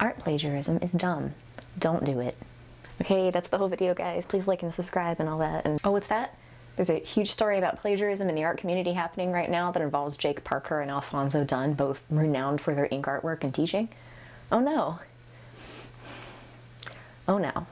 Art plagiarism is dumb. Don't do it. Okay, that's the whole video, guys. Please like and subscribe and all that. And oh, what's that? There's a huge story about plagiarism in the art community happening right now that involves Jake Parker and Alphonso Dunn, both renowned for their ink artwork and teaching. Oh no. Oh no.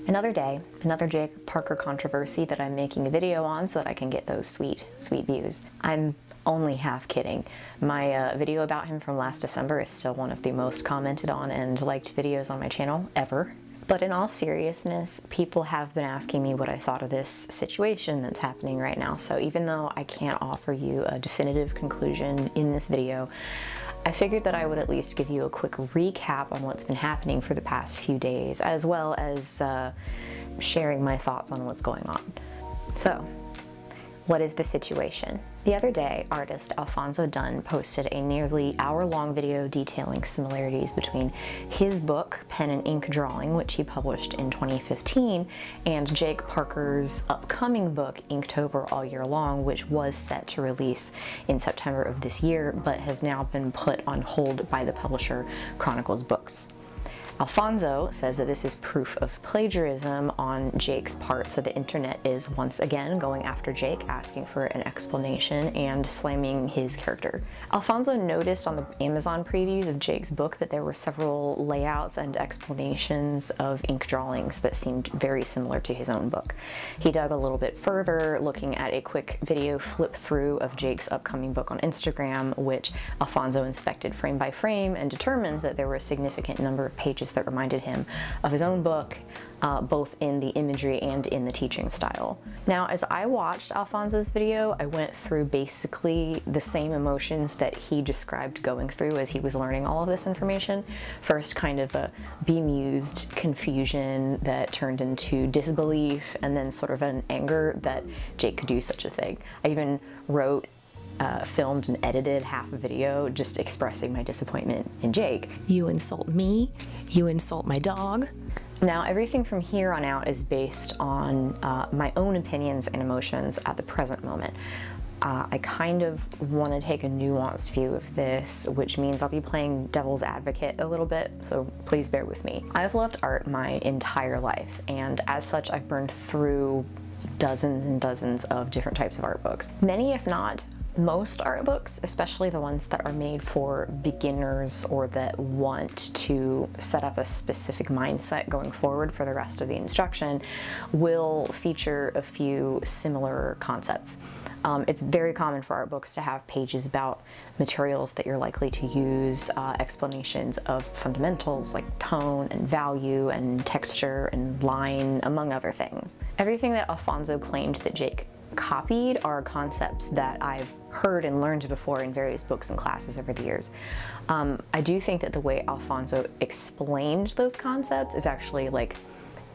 Another day, another Jake Parker controversy that I'm making a video on so that I can get those sweet views. I'm only half kidding. My video about him from last December is still one of the most commented on and liked videos on my channel ever. But in all seriousness, people have been asking me what I thought of this situation that's happening right now. So even though I can't offer you a definitive conclusion in this video, I figured that I would at least give you a quick recap on what's been happening for the past few days, as well as sharing my thoughts on what's going on. So, what is the situation? The other day, artist Alphonso Dunn posted a nearly hour-long video detailing similarities between his book, Pen and Ink Drawing, which he published in 2015, and Jake Parker's upcoming book, Inktober All Year Long, which was set to release in September of this year, but has now been put on hold by the publisher Chronicles Books. Alphonso says that this is proof of plagiarism on Jake's part, so the internet is once again going after Jake, asking for an explanation and slamming his character. Alphonso noticed on the Amazon previews of Jake's book that there were several layouts and explanations of ink drawings that seemed very similar to his own book. He dug a little bit further, looking at a quick video flip through of Jake's upcoming book on Instagram, which Alphonso inspected frame by frame and determined that there were a significant number of pages that reminded him of his own book, both in the imagery and in the teaching style. Now, as I watched Alphonso's video, I went through basically the same emotions that he described going through as he was learning all of this information. First, kind of a bemused confusion that turned into disbelief, and then sort of an anger that Jake could do such a thing. I even wrote filmed and edited half a video just expressing my disappointment in Jake. You insult me, you insult my dog. Now, everything from here on out is based on my own opinions and emotions at the present moment. I kind of want to take a nuanced view of this, which means I'll be playing devil's advocate a little bit, so please bear with me. I've loved art my entire life, and as such, I've burned through dozens and dozens of different types of art books. Many, if not most art books, especially the ones that are made for beginners or that want to set up a specific mindset going forward for the rest of the instruction, will feature a few similar concepts. It's very common for art books to have pages about materials that you're likely to use, explanations of fundamentals like tone and value and texture and line, among other things. Everything that Alphonso claimed that Jake copied are concepts that I've heard and learned before in various books and classes over the years. I do think that the way Alphonso explained those concepts is actually like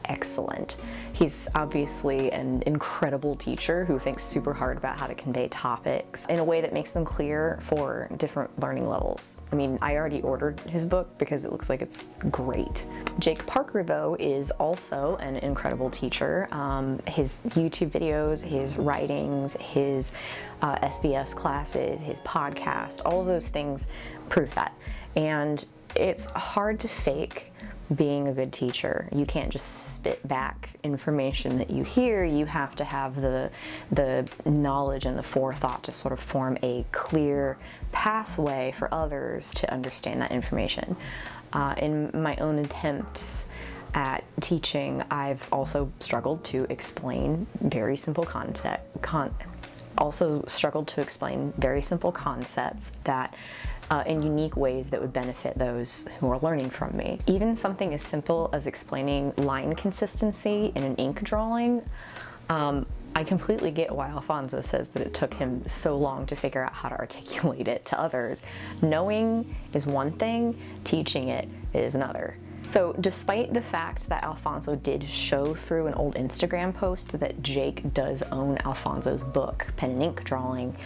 excellent. He's obviously an incredible teacher who thinks super hard about how to convey topics in a way that makes them clear for different learning levels. I mean, I already ordered his book because it looks like it's great. Jake Parker, though, is also an incredible teacher. His YouTube videos, his writings, his SBS classes, his podcast, all of those things prove that. And it's hard to fake being a good teacher. You can't just spit back information that you hear. You have to have the knowledge and the forethought to sort of form a clear pathway for others to understand that information. In my own attempts at teaching, I've also struggled to explain very simple concepts that in unique ways that would benefit those who are learning from me. Even something as simple as explaining line consistency in an ink drawing, I completely get why Alphonso says that it took him so long to figure out how to articulate it to others. Knowing is one thing, teaching it is another. So despite the fact that Alphonso did show through an old Instagram post that Jake does own Alphonso's book, Pen and Ink Drawing,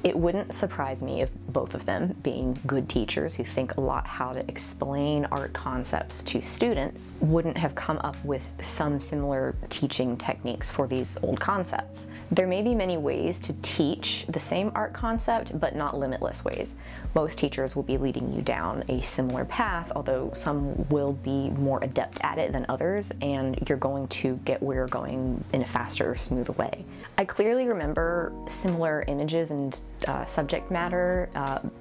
it wouldn't surprise me if both of them, being good teachers who think a lot how to explain art concepts to students, wouldn't have come up with some similar teaching techniques for these old concepts. There may be many ways to teach the same art concept, but not limitless ways. Most teachers will be leading you down a similar path, although some will be more adept at it than others, and you're going to get where you're going in a faster, smoother way. I clearly remember similar images and subject matter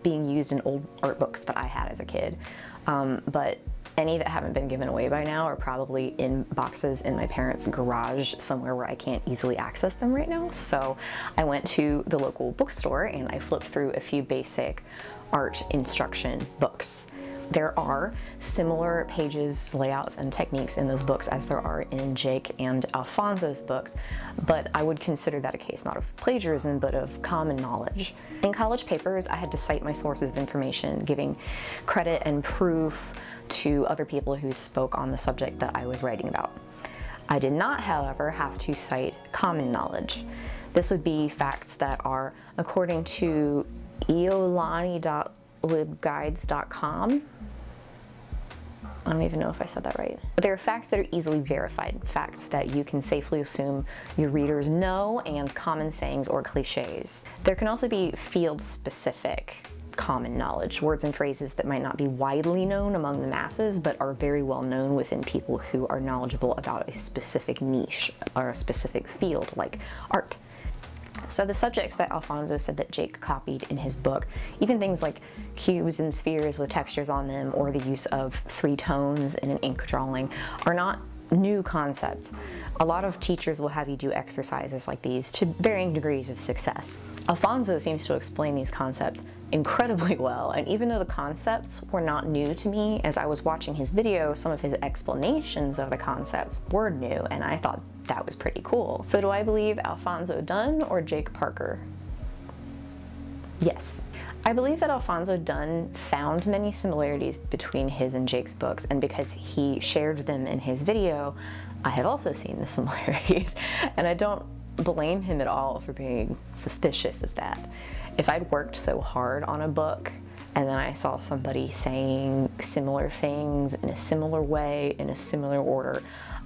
being used in old art books that I had as a kid, but any that haven't been given away by now are probably in boxes in my parents' garage somewhere where I can't easily access them right now. So I went to the local bookstore and I flipped through a few basic art instruction books. There are similar pages, layouts, and techniques in those books as there are in Jake and Alphonso's books, but I would consider that a case not of plagiarism, but of common knowledge. In college papers, I had to cite my sources of information, giving credit and proof to other people who spoke on the subject that I was writing about. I did not, however, have to cite common knowledge. This would be facts that are, according to eolani.libguides.com, I don't even know if I said that right. But there are facts that are easily verified, facts that you can safely assume your readers know, and common sayings or cliches. There can also be field-specific common knowledge, words and phrases that might not be widely known among the masses, but are very well known within people who are knowledgeable about a specific niche or a specific field, like art. So the subjects that Alphonso said that Jake copied in his book, even things like cubes and spheres with textures on them, or the use of 3 tones in an ink drawing, are not new concepts. A lot of teachers will have you do exercises like these to varying degrees of success. Alphonso seems to explain these concepts incredibly well, and even though the concepts were not new to me, as I was watching his video, some of his explanations of the concepts were new, and I thought that was pretty cool. So do I believe Alphonso Dunn or Jake Parker? Yes. I believe that Alphonso Dunn found many similarities between his and Jake's books, and because he shared them in his video, I have also seen the similarities, and I don't blame him at all for being suspicious of that. If I'd worked so hard on a book and then I saw somebody saying similar things in a similar way, in a similar order,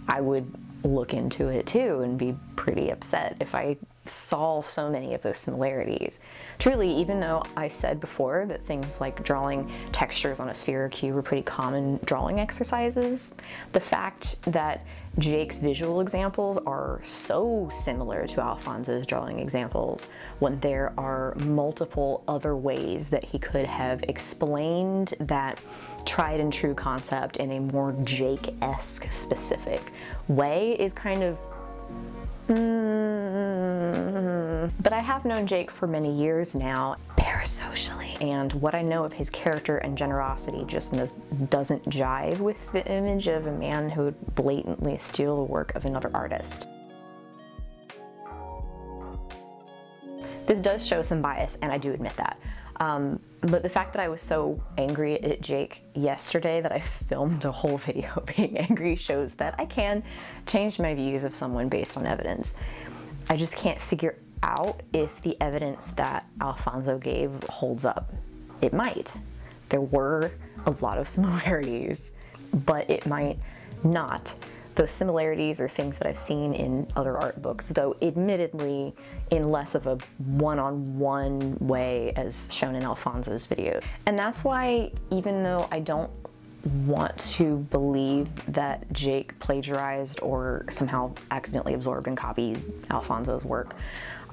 I would look into it too and be pretty upset if I saw so many of those similarities. Truly, even though I said before that things like drawing textures on a sphere or cube were pretty common drawing exercises, the fact that Jake's visual examples are so similar to Alphonso's drawing examples, when there are multiple other ways that he could have explained that tried and true concept in a more Jake-esque specific way, is kind of But I have known Jake for many years now, parasocially, and what I know of his character and generosity just doesn't jive with the image of a man who would blatantly steal the work of another artist. This does show some bias, and I do admit that. But the fact that I was so angry at Jake yesterday that I filmed a whole video being angry shows that I can change my views of someone based on evidence. I just can't figure out if the evidence that Alphonso gave holds up. It might. There were a lot of similarities, but it might not. Those similarities are things that I've seen in other art books, though admittedly in less of a one-on-one way as shown in Alphonso's video. And that's why, even though I don't want to believe that Jake plagiarized or somehow accidentally absorbed and copies Alphonso's work,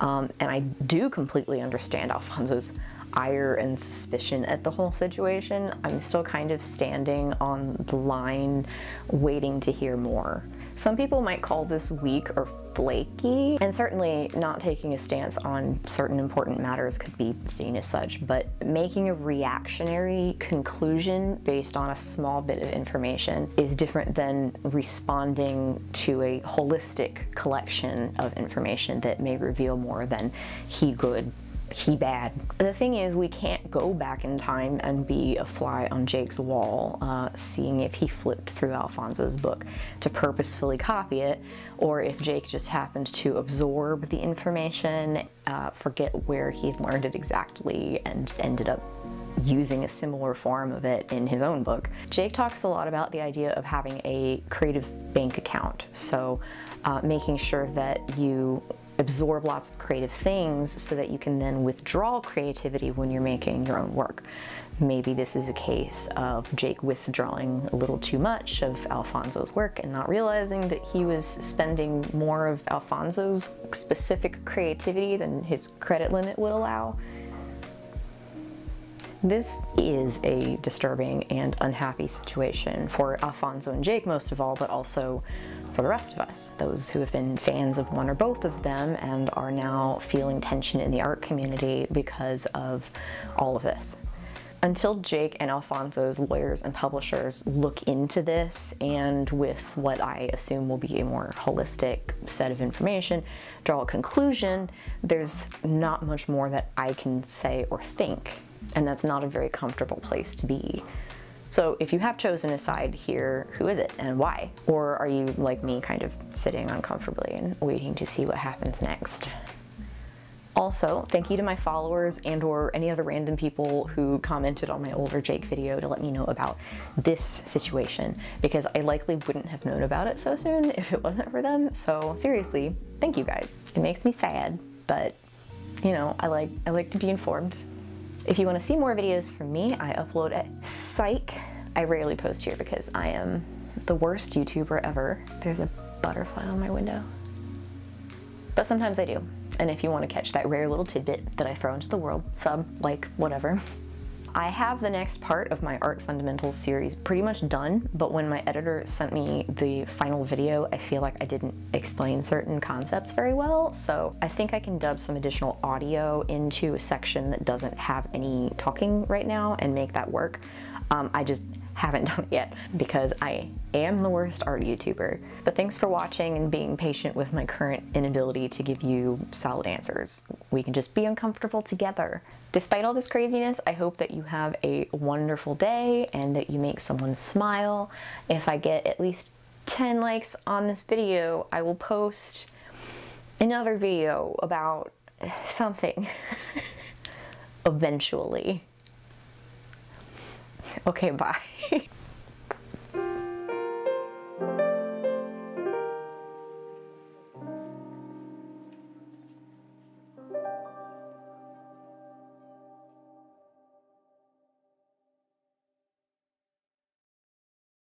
and I do completely understand Alphonso's ire and suspicion at the whole situation, I'm still kind of standing on the line waiting to hear more. Some people might call this weak or flaky, and certainly not taking a stance on certain important matters could be seen as such, but making a reactionary conclusion based on a small bit of information is different than responding to a holistic collection of information that may reveal more than he could he bad. The thing is, we can't go back in time and be a fly on Jake's wall, seeing if he flipped through Alphonso's book to purposefully copy it, or if Jake just happened to absorb the information, forget where he learned it exactly, and ended up using a similar form of it in his own book. Jake talks a lot about the idea of having a creative bank account, so making sure that you absorb lots of creative things so that you can then withdraw creativity when you're making your own work. Maybe this is a case of Jake withdrawing a little too much of Alphonso's work and not realizing that he was spending more of Alphonso's specific creativity than his credit limit would allow. This is a disturbing and unhappy situation for Alphonso and Jake most of all, but also for the rest of us, those who have been fans of one or both of them and are now feeling tension in the art community because of all of this. Until Jake and Alphonso's lawyers and publishers look into this and, with what I assume will be a more holistic set of information, draw a conclusion, there's not much more that I can say or think, and that's not a very comfortable place to be. So if you have chosen a side here, who is it and why? Or are you, like me, kind of sitting uncomfortably and waiting to see what happens next? Also, thank you to my followers and or any other random people who commented on my older Jake video to let me know about this situation, because I likely wouldn't have known about it so soon if it wasn't for them. So seriously, thank you guys. It makes me sad, but you know, I like to be informed. If you want to see more videos from me, I upload at Psych. I rarely post here because I am the worst YouTuber ever. There's a butterfly on my window. But sometimes I do. And if you want to catch that rare little tidbit that I throw into the world, sub, like, whatever. I have the next part of my Art Fundamentals series pretty much done, but when my editor sent me the final video, I feel like I didn't explain certain concepts very well, so I think I can dub some additional audio into a section that doesn't have any talking right now and make that work. I just haven't done it yet because I am the worst art YouTuber. But thanks for watching and being patient with my current inability to give you solid answers. We can just be uncomfortable together. Despite all this craziness, I hope that you have a wonderful day and that you make someone smile. If I get at least 10 likes on this video, I will post another video about something eventually. Okay, bye.